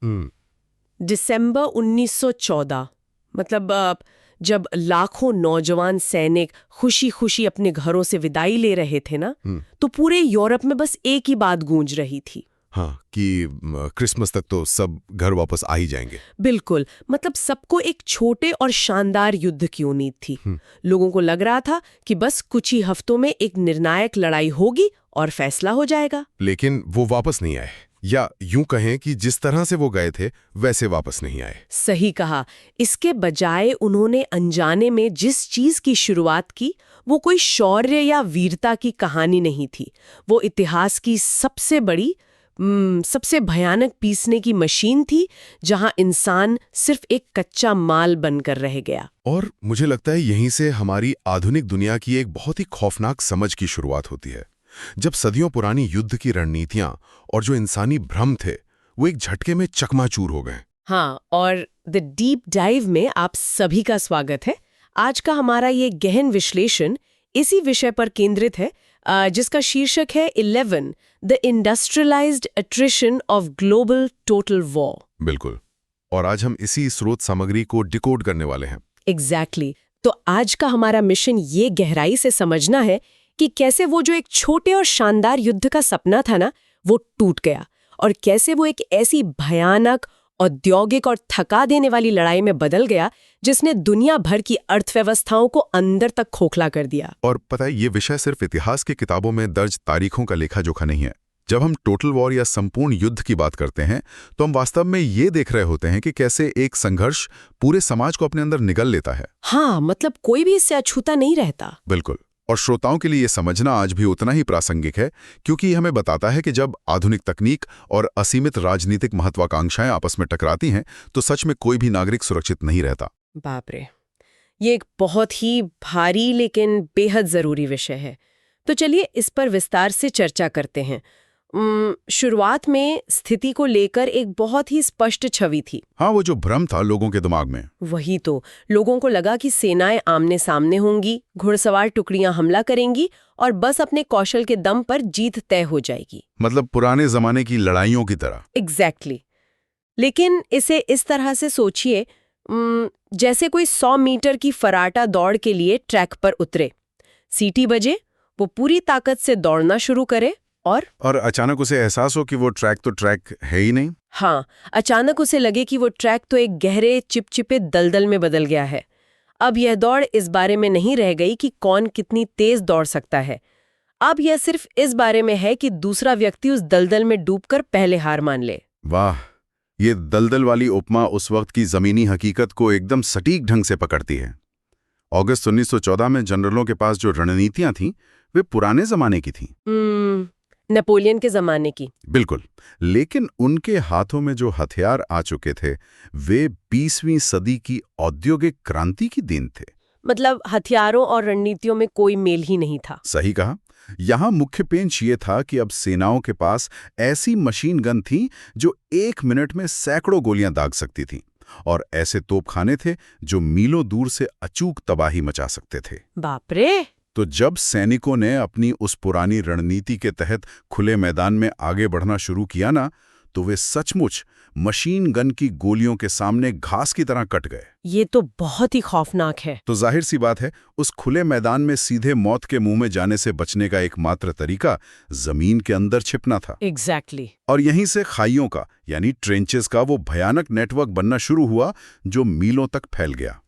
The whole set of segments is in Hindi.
दिसंबर 1914, मतलब जब लाखों नौजवान सैनिक खुशी खुशी अपने घरों से विदाई ले रहे थे ना, तो पूरे यूरोप में बस एक ही बात गूंज रही थी। हाँ, कि क्रिसमस तक तो सब घर वापस आ ही जाएंगे। बिल्कुल, मतलब सबको एक छोटे और शानदार युद्ध की उम्मीद थी। लोगों को लग रहा था कि बस कुछ ही हफ्तों में एक निर्णायक लड़ाई होगी और फैसला हो जाएगा। लेकिन वो वापस नहीं आए, या यूं कहें कि जिस तरह से वो गए थे वैसे वापस नहीं आए। सही कहा। इसके बजाय उन्होंने अनजाने में जिस चीज की शुरुआत की, वो कोई शौर्य या वीरता की कहानी नहीं थी। वो इतिहास की सबसे बड़ी, सबसे भयानक पीसने की मशीन थी, जहां इंसान सिर्फ एक कच्चा माल बनकर रह गया। और मुझे लगता है यहीं से हमारी आधुनिक दुनिया की एक बहुत ही खौफनाक समझ की शुरुआत होती है। जब सदियों पुरानी युद्ध की रणनीतियां और जो इंसानी भ्रम थे, वो एक झटके में चकनाचूर हो गए। हाँ, और द डीप डाइव में आप सभी का स्वागत है। आज का हमारा ये गहन विश्लेषण इसी विषय पर केंद्रित है, जिसका शीर्षक है 11 the industrialised attrition of global total war. बिल्कुल, और आज हम इसी स्रोत सामग्री को डिकोड करने वाले हैं। एग्जैक्टली। तो आज का हमारा मिशन ये गहराई से समझना है कि कैसे वो जो एक छोटे और शानदार युद्ध का सपना था ना, वो टूट गया, और कैसे वो एक ऐसी भयानक औद्योगिक और थका देने वाली लड़ाई में बदल गया जिसने दुनिया भर की अर्थव्यवस्थाओं को अंदर तक खोखला कर दिया। और पता है, ये विषय सिर्फ इतिहास की किताबों में दर्ज तारीखों का लेखा जोखा नहीं है। जब हम टोटल वॉर या संपूर्ण युद्ध की बात करते हैं, तो हम वास्तव में ये देख रहे होते हैं कि कैसे एक संघर्ष पूरे समाज को अपने अंदर निगल लेता है। हाँ, मतलब कोई भी इससे अछूता नहीं रहता। बिल्कुल, और श्रोताओं के लिए ये समझना आज भी उतना ही प्रासंगिक है, क्योंकि ये हमें बताता है कि जब आधुनिक तकनीक और असीमित राजनीतिक महत्वाकांक्षाएं आपस में टकराती हैं, तो सच में कोई भी नागरिक सुरक्षित नहीं रहता। बाप रे, ये एक बहुत ही भारी लेकिन बेहद जरूरी विषय है। तो चलिए इस पर विस्तार से चर्चा करते हैं। शुरुआत में स्थिति को लेकर एक बहुत ही स्पष्ट छवि थी। हाँ, वो जो भ्रम था लोगों के दिमाग में। वही तो, लोगों को लगा कि सेनाएं आमने सामने होंगी, घुड़सवार टुकड़ियां हमला करेंगी और बस अपने कौशल के दम पर जीत तय हो जाएगी। मतलब पुराने जमाने की लड़ाइयों की तरह। एग्जैक्टली। लेकिन इसे इस तरह से सोचिए, जैसे कोई 100 मीटर की फराटा दौड़ के लिए ट्रैक पर उतरे, सीटी बजे, वो पूरी ताकत से दौड़ना शुरू करे और अचानक उसे एहसास हो कि वो ट्रैक है ही नहीं। हाँ, अचानक उसे लगे कि वो ट्रैक तो एक गहरे चिपचिपे दलदल में बदल गया है। अब यह दौड़ इस बारे में नहीं रह गई कि कौन कितनी तेज दौड़ सकता है। अब यह सिर्फ इस बारे में है कि दूसरा व्यक्ति उस दलदल में डूबकर पहले हार मान ले। वाह, ये दलदल वाली उपमा उस वक्त की जमीनी हकीकत को एकदम सटीक ढंग से पकड़ती है। अगस्त 1914 में जनरलों के पास जो रणनीतियां थीं, वे पुराने जमाने की थीं। नेपोलियन के जमाने की। बिल्कुल, लेकिन उनके हाथों में जो हथियार आ चुके थे, वे 20वीं सदी की औद्योगिक क्रांति की देन थे। मतलब हथियारों और रणनीतियों में कोई मेल ही नहीं था। सही कहा। यहां मुख्य पेंच ये था कि अब सेनाओं के पास ऐसी मशीन गन थी जो 1 मिनट में सैकड़ों गोलियां दाग सकती थीं, और ऐसे तोपखाने थे जो मीलों दूर से अचूक तबाही मचा सकते थे। बाप रे! तो जब सैनिकों ने अपनी उस पुरानी रणनीति के तहत खुले मैदान में आगे बढ़ना शुरू किया ना, तो वे सचमुच मशीन गन की गोलियों के सामने घास की तरह कट गए। ये तो बहुत ही खौफनाक है। तो जाहिर सी बात है, उस खुले मैदान में सीधे मौत के मुंह में जाने से बचने का एकमात्र तरीका जमीन के अंदर छिपना था। एग्जैक्टली। और यहीं से खाइयों का, यानी ट्रेंचेस का वो भयानक नेटवर्क बनना शुरू हुआ जो मीलों तक फैल गया।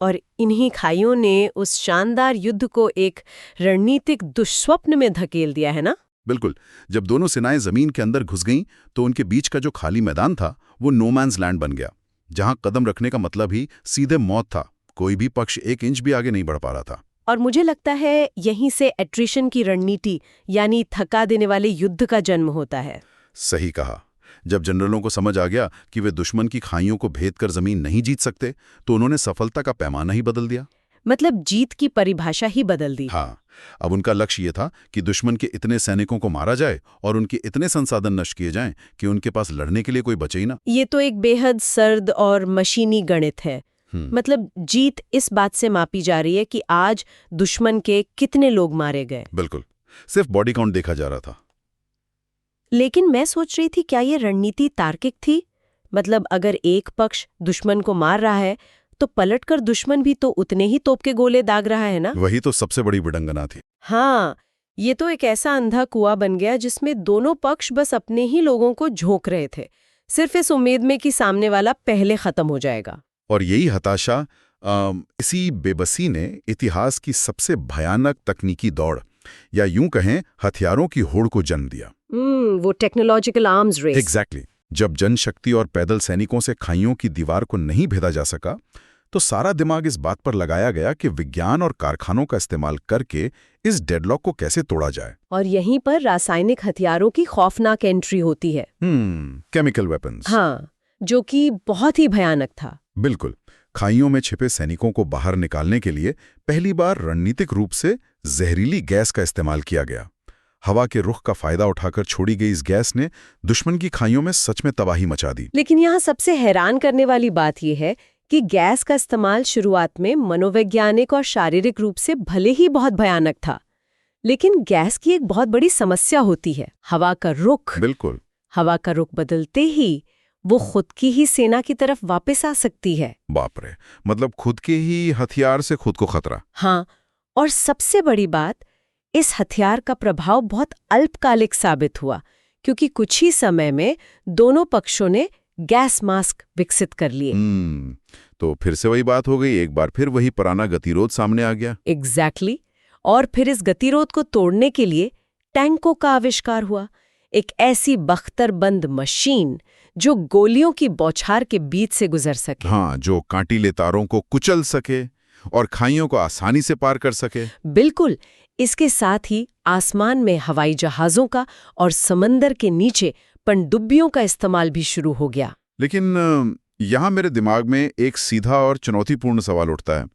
और इन्हीं खाइयों ने उस शानदार युद्ध को एक रणनीतिक दुष्स्वप्न में धकेल दिया है ना। बिल्कुल, जब दोनों सेनाएं जमीन के अंदर घुस गईं, तो उनके बीच का जो खाली मैदान था, वो नो मैन्स लैंड बन गया, जहां कदम रखने का मतलब ही सीधे मौत था। कोई भी पक्ष 1 इंच भी आगे नहीं बढ़ पा रहा था। और मुझे लगता है यहीं से एट्रिशन की रणनीति, यानी थका देने वाले युद्ध का जन्म होता है। सही कहा। जब जनरलों को समझ आ गया कि वे दुश्मन की खाइयों को भेद कर जमीन नहीं जीत सकते, तो उन्होंने सफलता का पैमाना ही बदल दिया। मतलब जीत की परिभाषा ही बदल दी। हाँ, अब उनका लक्ष्य ये था कि दुश्मन के इतने सैनिकों को मारा जाए और उनके इतने संसाधन नष्ट किए जाएं कि उनके पास लड़ने के लिए कोई बचे ही ना। ये तो एक बेहद सर्द और मशीनी गणित है। मतलब जीत इस बात से मापी जा रही है कि आज दुश्मन के कितने लोग मारे गए। बिल्कुल, सिर्फ बॉडी काउंट देखा जा रहा था। लेकिन मैं सोच रही थी, क्या ये रणनीति तार्किक थी? मतलब अगर एक पक्ष दुश्मन को मार रहा है तो पलटकर दुश्मन भी तो उतने ही तोप के गोले दाग रहा है ना? वही तो सबसे बड़ी विडंबना थी। हाँ, ये तो एक ऐसा अंधा कुआं बन गया जिसमें दोनों पक्ष बस अपने ही लोगों को झोंक रहे थे, सिर्फ इस उम्मीद में कि सामने वाला पहले खत्म हो जाएगा। और यही हताशा, इसी बेबसी ने इतिहास की सबसे भयानक तकनीकी दौड़ या यूं कहें हथियारों की होड़ को जन्म दिया। वो टेक्नोलॉजिकल आर्म्स रेस। एग्जैक्टली। जब जनशक्ति और पैदल सैनिकों से खाइयों की दीवार को नहीं भेदा जा सका, तो सारा दिमाग इस बात पर लगाया गया कि विज्ञान और कारखानों का इस्तेमाल करके इस डेडलॉक को कैसे तोड़ा जाए। और यहीं पर रासायनिक हथियारों की खौफनाक एंट्री होती है। Chemical weapons. हाँ, जो कि बहुत ही भयानक था। बिल्कुल। खाइयों में छिपे सैनिकों को बाहर निकालने के लिए पहली बार रणनीतिक रूप से जहरीली गैस का इस्तेमाल किया गया। हवा के रुख का फायदा उठाकर छोड़ी गई इस गैस ने दुश्मन की खाइयों में सच में तबाही मचा दी। लेकिन यहाँ सबसे हैरान करने वाली बात यह है कि गैस का इस्तेमाल शुरुआत में मनोवैज्ञानिक और शारीरिक रूप से भले ही बहुत भयानक था, लेकिन गैस की एक बहुत बड़ी समस्या होती है, हवा का रुख। बिल्कुल। हवा का रुख बदलते ही वो खुद की ही सेना की तरफ वापस आ सकती है। बाप रे, मतलब खुद के ही हथियार से खुद को खतरा। हाँ, और सबसे बड़ी बात, इस हथियार का प्रभाव बहुत अल्पकालिक साबित हुआ, क्योंकि कुछ ही समय में दोनों पक्षों ने गैस मास्क विकसित कर लिए। तो फिर से वही बात हो गई, एक बार फिर वही पुराना गतिरोध सामने आ गया। एग्जैक्टली। और फिर इस गतिरोध को तोड़ने के लिए टैंकों का आविष्कार हुआ, एक ऐसी बख्तरबंद मशीन जो गोलियों की बौछार के बीच से गुजर सके। हाँ, जो कांटीले तारों को कुचल सके और खाइयों को आसानी से पार कर सके। बिल्कुल। इसके साथ ही आसमान में हवाई जहाजों का और समंदर के नीचे पनडुब्बियों का इस्तेमाल भी शुरू हो गया। लेकिन यहाँ मेरे दिमाग में एक सीधा और चुनौतीपूर्ण सवाल उठता है।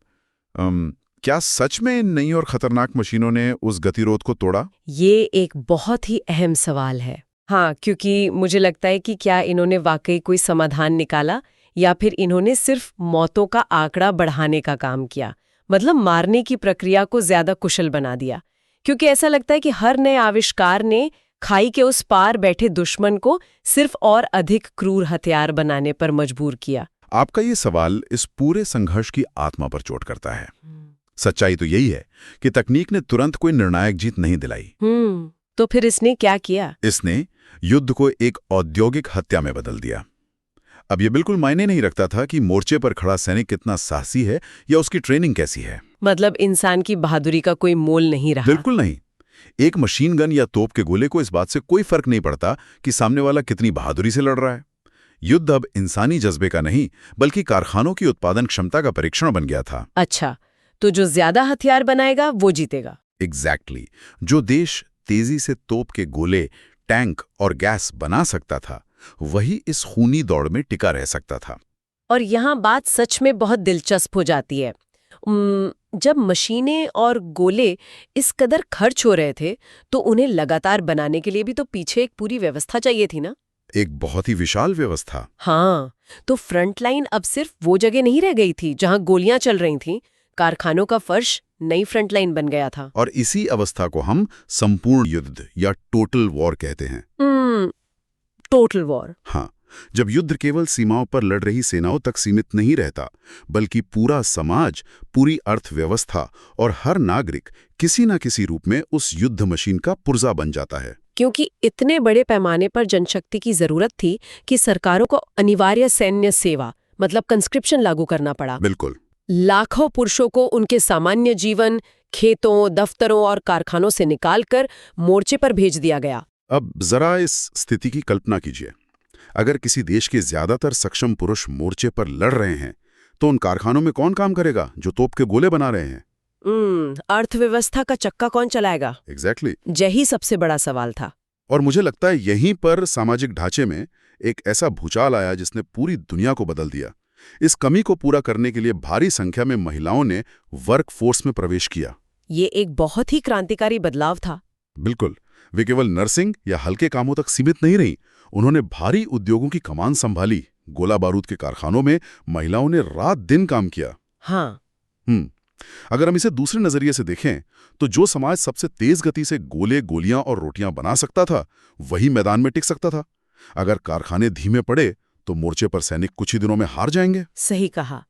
क्या सच में इन नई और खतरनाक मशीनों ने उस गतिरोध को तोड़ा? ये एक बहुत ही अहम सवाल है। हाँ, क्योंकि मुझे लगता है कि क्या इन्होंने वाकई कोई समाधान निकाला या फिर इन्होंने सिर्फ मौतों का आंकड़ा बढ़ाने का काम किया, मतलब मारने की प्रक्रिया को ज्यादा कुशल बना दिया। क्योंकि ऐसा लगता है कि हर नए आविष्कार ने खाई के उस पार बैठे दुश्मन को सिर्फ और अधिक क्रूर हथियार बनाने पर मजबूर किया। आपका ये सवाल इस पूरे संघर्ष की आत्मा पर चोट करता है। सच्चाई तो यही है कि तकनीक ने तुरंत कोई निर्णायक जीत नहीं दिलाई। तो फिर इसने क्या किया? इसने युद्ध को एक औद्योगिक हत्या में बदल दिया। अब ये बिल्कुल मायने नहीं रखता था कि मोर्चे पर खड़ा सैनिक कितना साहसी है या उसकी ट्रेनिंग कैसी है। मतलब इंसान की बहादुरी का कोई मोल नहीं रहा। बिल्कुल नहीं। एक मशीन गन या तोप के गोले को इस बात से कोई फर्क नहीं पड़ता कि सामने वाला कितनी बहादुरी से लड़ रहा है। युद्ध अब इंसानी जज्बे का नहीं, बल्कि कारखानों की उत्पादन क्षमता का परीक्षण बन गया था। अच्छा, तो जो ज्यादा हथियार बनाएगा वो जीतेगा। एग्जैक्टली। जो देश तेजी से तोप के गोले, टैंक और गैस बना सकता था, वही इस खूनी दौड़ में टिका रह सकता था। और यहाँ बात सच में बहुत दिलचस्प हो जाती है। जब मशीनें और गोले इस कदर खर्च हो रहे थे, तो उन्हें लगातार बनाने के लिए भी तो पीछे एक पूरी व्यवस्था चाहिए थी ना? एक बहुत ही विशाल व्यवस्था। हाँ, तो फ्रंट लाइन अब सिर्फ वो जगह नहीं रह गई थी जहां गोलियां चल रही थीं। कारखानों का फर्श नई फ्रंट लाइन बन गया था। और इसी अवस्था को हम संपूर्ण युद्ध या टोटल वॉर कहते हैं। Total war. हाँ, जब युद्ध केवल सीमाओं पर लड़ रही सेनाओं तक सीमित नहीं रहता, बल्कि पूरा समाज, पूरी अर्थव्यवस्था और हर नागरिक किसी न किसी रूप में उस युद्ध मशीन का पुर्जा बन जाता है। क्योंकि इतने बड़े पैमाने पर जनशक्ति की जरूरत थी कि सरकारों को अनिवार्य सैन्य सेवा, मतलब कंस्क्रिप्शन लागू करना पड़ा। बिल्कुल। लाखों पुरुषों को उनके सामान्य जीवन, खेतों, दफ्तरों और कारखानों से निकालकर मोर्चे पर भेज दिया गया। अब जरा इस स्थिति की कल्पना कीजिए। अगर किसी देश के ज्यादातर सक्षम पुरुष मोर्चे पर लड़ रहे हैं, तो उन कारखानों में कौन काम करेगा जो तोप के गोले बना रहे हैं? अर्थव्यवस्था का चक्का कौन चलाएगा? एग्जैक्टली। यही सबसे बड़ा सवाल था। और मुझे लगता है यहीं पर सामाजिक ढांचे में एक ऐसा भूचाल आया जिसने पूरी दुनिया को बदल दिया। इस कमी को पूरा करने के लिए भारी संख्या में महिलाओं ने वर्क फोर्स में प्रवेश किया। ये एक बहुत ही क्रांतिकारी बदलाव था। बिल्कुल। वे केवल नर्सिंग या हल्के कामों तक सीमित नहीं रहीं, उन्होंने भारी उद्योगों की कमान संभाली। गोला बारूद के कारखानों में महिलाओं ने रात दिन काम किया। हाँ। अगर हम इसे दूसरे नजरिए से देखें तो जो समाज सबसे तेज गति से गोले, गोलियां और रोटियां बना सकता था, वही मैदान में टिक सकता था। अगर कारखाने धीमे पड़े तो मोर्चे पर सैनिक कुछ ही दिनों में हार जाएंगे। सही कहा।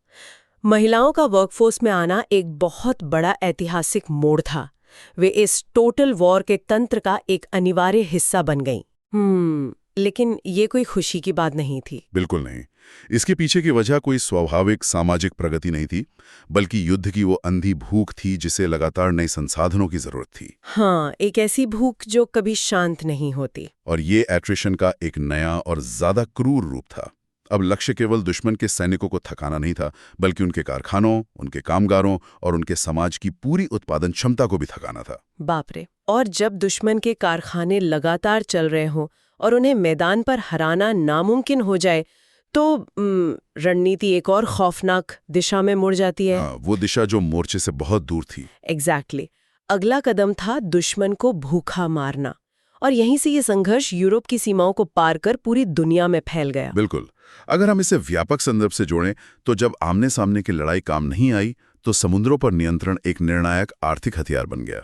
महिलाओं का वर्कफोर्स में आना एक बहुत बड़ा ऐतिहासिक मोड़ था। वे इस टोटल वॉर के तंत्र का एक अनिवार्य हिस्सा बन गईं। लेकिन ये कोई खुशी की बात नहीं थी। बिल्कुल नहीं। इसके पीछे की वजह कोई स्वाभाविक सामाजिक प्रगति नहीं थी, बल्कि युद्ध की वो अंधी भूख थी जिसे लगातार नए संसाधनों की जरूरत थी। हाँ, एक ऐसी भूख जो कभी शांत नहीं होती। और ये एट्रिशन का एक नया और ज्यादा क्रूर रूप था। अब लक्ष्य केवल दुश्मन के सैनिकों को थकाना नहीं था, बल्कि उनके कारखानों, उनके कामगारों और उनके समाज की पूरी उत्पादन क्षमता को भी थकाना था। बाप रे। और जब दुश्मन के कारखाने लगातार चल रहे हों और उन्हें मैदान पर हराना नामुमकिन हो जाए तो रणनीति एक और खौफनाक दिशा में मुड़ जाती है। वो दिशा जो मोर्चे से बहुत दूर थी। एग्जैक्टली। अगला कदम था दुश्मन को भूखा मारना, और यहीं से ये संघर्ष यूरोप की सीमाओं को पार कर पूरी दुनिया में फैल गया। बिल्कुल। अगर हम इसे व्यापक संदर्भ से जोड़ें तो जब आमने सामने की लड़ाई काम नहीं आई तो समुद्रों पर नियंत्रण एक निर्णायक आर्थिक हथियार बन गया।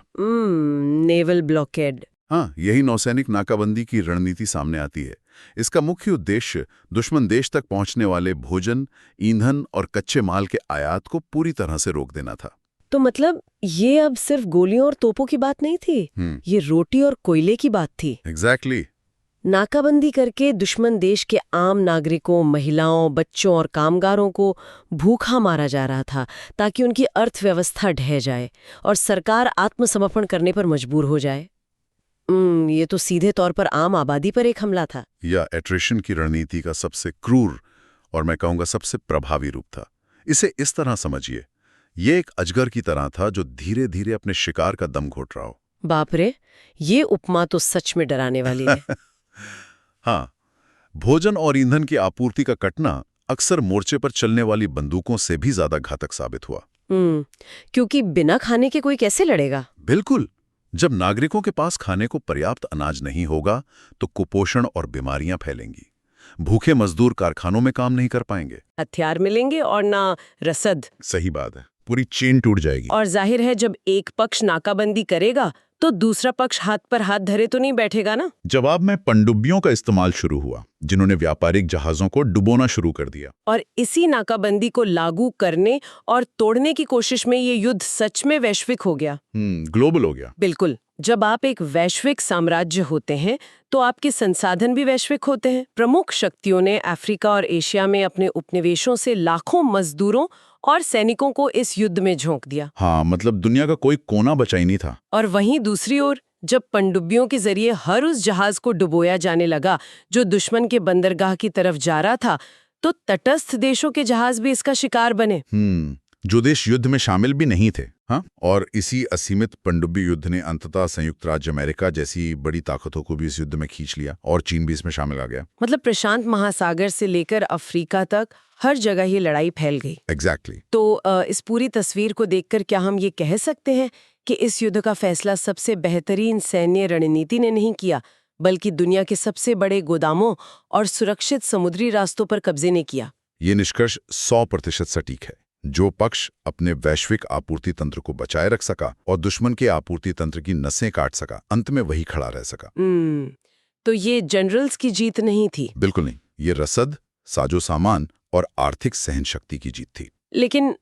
Naval blockade. हाँ, यही नौसैनिक नाकाबंदी की रणनीति सामने आती है। इसका मुख्य उद्देश्य दुश्मन देश तक पहुंचने वाले भोजन, ईंधन और कच्चे माल के आयात को पूरी तरह से रोक देना था। तो मतलब ये अब सिर्फ गोलियों और तोपों की बात नहीं थी, ये रोटी और कोयले की बात थी। एग्जैक्टली। नाकाबंदी करके दुश्मन देश के आम नागरिकों, महिलाओं, बच्चों और कामगारों को भूखा मारा जा रहा था ताकि उनकी अर्थव्यवस्था ढह जाए और सरकार आत्मसमर्पण करने पर मजबूर हो जाए। ये तो सीधे तौर पर आम आबादी पर एक हमला था। यह एट्रिशन की रणनीति का सबसे क्रूर और मैं कहूंगा सबसे प्रभावी रूप था। इसे इस तरह समझिए, ये एक अजगर की तरह था जो धीरे धीरे अपने शिकार का दम घोट रहा हो। बाप रे, ये उपमा तो सच में डराने वाली है। हाँ, भोजन और ईंधन की आपूर्ति का कटना अक्सर मोर्चे पर चलने वाली बंदूकों से भी ज्यादा घातक साबित हुआ। क्योंकि बिना खाने के कोई कैसे लड़ेगा? बिल्कुल। जब नागरिकों के पास खाने को पर्याप्त अनाज नहीं होगा तो कुपोषण और बीमारियां फैलेंगी। भूखे मजदूर कारखानों में काम नहीं कर पाएंगे, हथियार मिलेंगे और ना रसद। सही बात है, पूरी चेन टूट जाएगी। और जाहिर है जब एक पक्ष नाकाबंदी करेगा तो दूसरा पक्ष हाथ पर हाथ धरे तो नहीं बैठेगा ना। जवाब में पनडुब्बियों का इस्तेमाल शुरू हुआ, जिन्होंने व्यापारिक जहाजों को डुबोना शुरू कर दिया। और इसी नाकाबंदी को लागू करने और तोड़ने की कोशिश में ये युद्ध सच में वैश्विक हो गया। ग्लोबल हो गया। बिल्कुल। जब आप एक वैश्विक साम्राज्य होते हैं तो आपके संसाधन भी वैश्विक होते हैं। प्रमुख शक्तियों ने अफ्रीका और एशिया में अपने उपनिवेशों से लाखों मजदूरों और सैनिकों को इस युद्ध में झोंक दिया। हाँ, मतलब दुनिया का कोई कोना बचा ही नहीं था। और वहीं दूसरी ओर जब पनडुब्बियों के जरिए हर उस जहाज को डुबोया जाने लगा जो दुश्मन के बंदरगाह की तरफ जा रहा था, तो तटस्थ देशों के जहाज भी इसका शिकार बने। जो देश युद्ध में शामिल भी नहीं थे। हाँ, और इसी असीमित पनडुब्बी युद्ध ने अंततः संयुक्त राज्य अमेरिका जैसी बड़ी ताकतों को भी इस युद्ध में खींच लिया और चीन भी इसमें शामिल आ गया। मतलब प्रशांत महासागर से लेकर अफ्रीका तक हर जगह ये लड़ाई फैल गई। एग्जैक्टली। तो इस पूरी तस्वीर को देखकर क्या हम ये कह सकते हैं कि इस युद्ध का फैसला सबसे बेहतरीन सैन्य रणनीति ने नहीं किया, बल्कि दुनिया के सबसे बड़े गोदामों और सुरक्षित समुद्री रास्तों पर कब्जे ने किया? ये निष्कर्ष 100% सटीक है। जो पक्ष अपने वैश्विक आपूर्ति तंत्र को बचाए रख सका और दुश्मन के आपूर्ति तंत्र की नसें काट सका, अंत में वही खड़ा रह सका। तो ये जनरल्स की जीत नहीं थी? बिल्कुल नहीं। ये रसद, साजो सामान और आर्थिक सहनशक्ति की जीत थी। लेकिन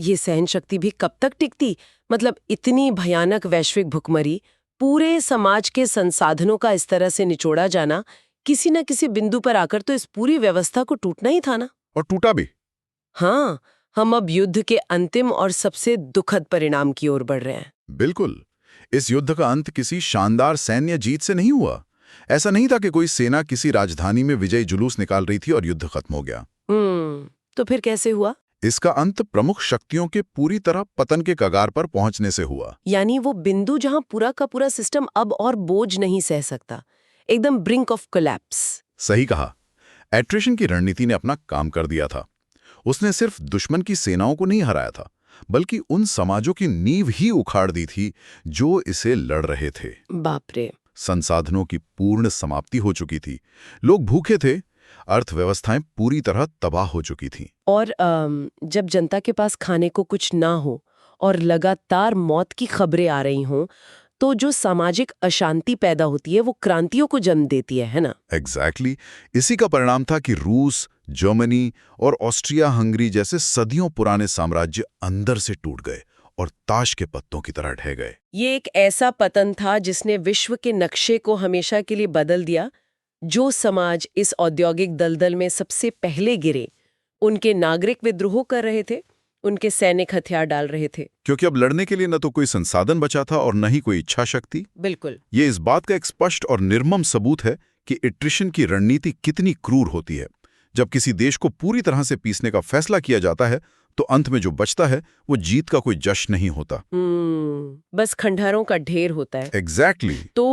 ये सहनशक्ति भी कब तक टिकती? मतलब इतनी भयानक वैश्विक भुखमरी, पूरे समाज के संसाधनों का इस तरह से निचोड़ा जाना, किसी न किसी बिंदु पर आकर तो इस पूरी व्यवस्था को टूटना ही था ना। और टूटा भी। हाँ, हम अब युद्ध के अंतिम और सबसे दुखद परिणाम की ओर बढ़ रहे हैं। बिल्कुल। इस युद्ध का अंत किसी शानदार सैन्य जीत से नहीं हुआ। ऐसा नहीं था कि कोई सेना किसी राजधानी में विजयी जुलूस निकाल रही थी और युद्ध खत्म हो गया। तो फिर कैसे हुआ? इसका अंत प्रमुख शक्तियों के पूरी तरह पतन के कगार पर पहुंचने से हुआ। यानी वो बिंदु जहां पूरा का पूरा सिस्टम अब और बोझ नहीं सह सकता, एकदम ब्रिंक ऑफ कोलैप्स। सही कहा। एट्रिशन की रणनीति ने अपना काम कर दिया था। उसने सिर्फ दुश्मन की सेनाओं को नहीं हराया था, बल्कि उन समाजों की नींव ही उखाड़ दी थी जो इसे लड़ रहे थे। बाप रे। संसाधनों की पूर्ण समाप्ति हो चुकी थी। लोग भूखे थे, अर्थव्यवस्थाएं पूरी तरह तबाह हो चुकी थीं। और जब जनता के पास खाने को कुछ ना हो और लगातार मौत की खबरें आ रही हों, तो जो सामाजिक अशांति पैदा होती है वो क्रांतियों को जन्म देती है ना? एग्जैक्टली इसी का परिणाम था कि रूस, जर्मनी और ऑस्ट्रिया हंगरी जैसे सदियों पुराने साम्राज्य अंदर से टूट गए और ताश के पत्तों की तरह ढह गए। ये एक ऐसा पतन था जिसने विश्व के नक्शे को हमेशा के लिए बदल दिया। जो समाज इस औद्योगिक दलदल में सबसे पहले गिरे, उनके नागरिक विद्रोह कर रहे थे, उनके सैनिक हथियार डाल रहे थे। क्योंकि अब लड़ने के लिए न तो कोई संसाधन बचा था और न ही कोई इच्छा शक्ति। बिल्कुल। ये इस बात का एक स्पष्ट और निर्मम सबूत है कि एट्रिशन की रणनीति कितनी क्रूर होती है। जब किसी देश को पूरी तरह से पीसने का फैसला किया जाता है तो अंत में जो बचता है वो जीत का कोई जश्न नहीं होता। बस खंडहरों का ढेर होता है। एग्जैक्टली। तो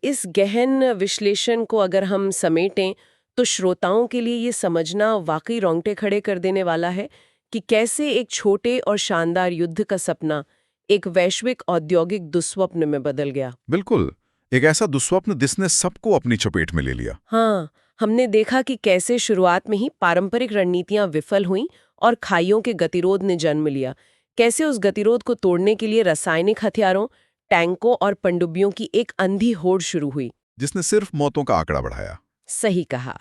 इस गहन विश्लेषण को अगर हम समेटें तो श्रोताओं के लिए ये समझना वाकई रोंगटे खड़े कर देने वाला है कि कैसे एक छोटे और शानदार युद्ध का सपना एक वैश्विक औद्योगिक दुस्वप्न में बदल गया। बिल्कुल, एक ऐसा दुस्वप्न जिसने सबको अपनी चपेट में ले लिया। हाँ, हमने देखा कि कैसे शुरुआत में ही पारंपरिक रणनीतियां विफल हुईं और खाइयों के गतिरोध ने जन्म लिया। कैसे उस गतिरोध को तोड़ने के लिए रासायनिक हथियारों, टैंकों और पनडुब्बियों की एक अंधी होड़ शुरू हुई, जिसने सिर्फ मौतों का आंकड़ा बढ़ाया। सही कहा।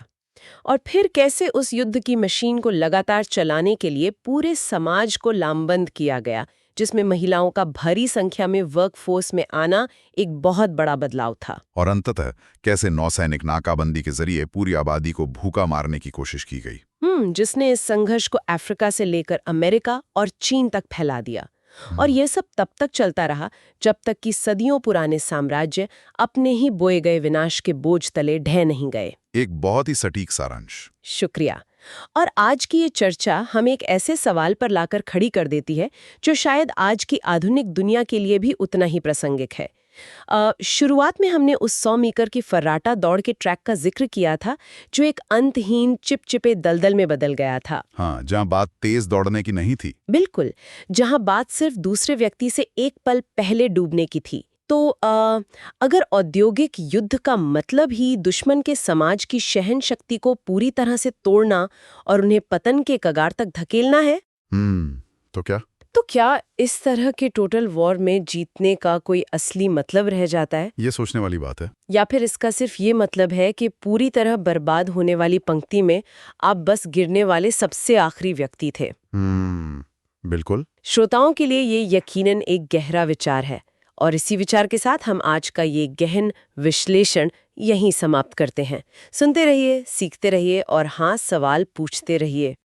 और फिर कैसे उस युद्ध की मशीन को लगातार चलाने के लिए पूरे समाज को लामबंद किया गया, जिसमें महिलाओं का भारी संख्या में वर्कफोर्स में आना एक बहुत बड़ा बदलाव था। और अंततः कैसे नौसैनिक नाकाबंदी के जरिए पूरी आबादी को भूखा मारने की कोशिश की गई। जिसने इस संघर्ष को अफ्रीका से लेकर अमेरिका और चीन तक फैला दिया। और यह सब तब तक चलता रहा जब तक कि सदियों पुराने साम्राज्य अपने ही बोए गए विनाश के बोझ तले ढह नहीं गए। एक बहुत ही सटीक सारांश। शुक्रिया। और आज की ये चर्चा हमें एक ऐसे सवाल पर लाकर खड़ी कर देती है जो शायद आज की आधुनिक दुनिया के लिए भी उतना ही प्रासंगिक है। शुरुआत में हमने उस 100 मीटर की फर्राटा दौड़ के ट्रैक का जिक्र किया था जो एक अंतहीन चिपचिपे दलदल में बदल गया था। हाँ, जहां बात तेज दौड़ने की नहीं थी। बिल्कुल, जहां बात सिर्फ दूसरे व्यक्ति से एक पल पहले डूबने की थी। तो अगर औद्योगिक युद्ध का मतलब ही दुश्मन के समाज की सहन शक्ति को पूरी तरह से तोड़ना और उन्हें पतन के कगार तक धकेलना है, तो क्या इस तरह के टोटल वॉर में जीतने का कोई असली मतलब रह जाता है? ये सोचने वाली बात है। या फिर इसका सिर्फ ये मतलब है कि पूरी तरह बर्बाद होने वाली पंक्ति में आप बस गिरने वाले सबसे आखिरी व्यक्ति थे? बिल्कुल। श्रोताओं के लिए ये यकीनन एक गहरा विचार है और इसी विचार के साथ हम आज का ये गहन विश्लेषण यहीं समाप्त करते हैं। सुनते रहिए, सीखते रहिए और हाँ, सवाल पूछते रहिए।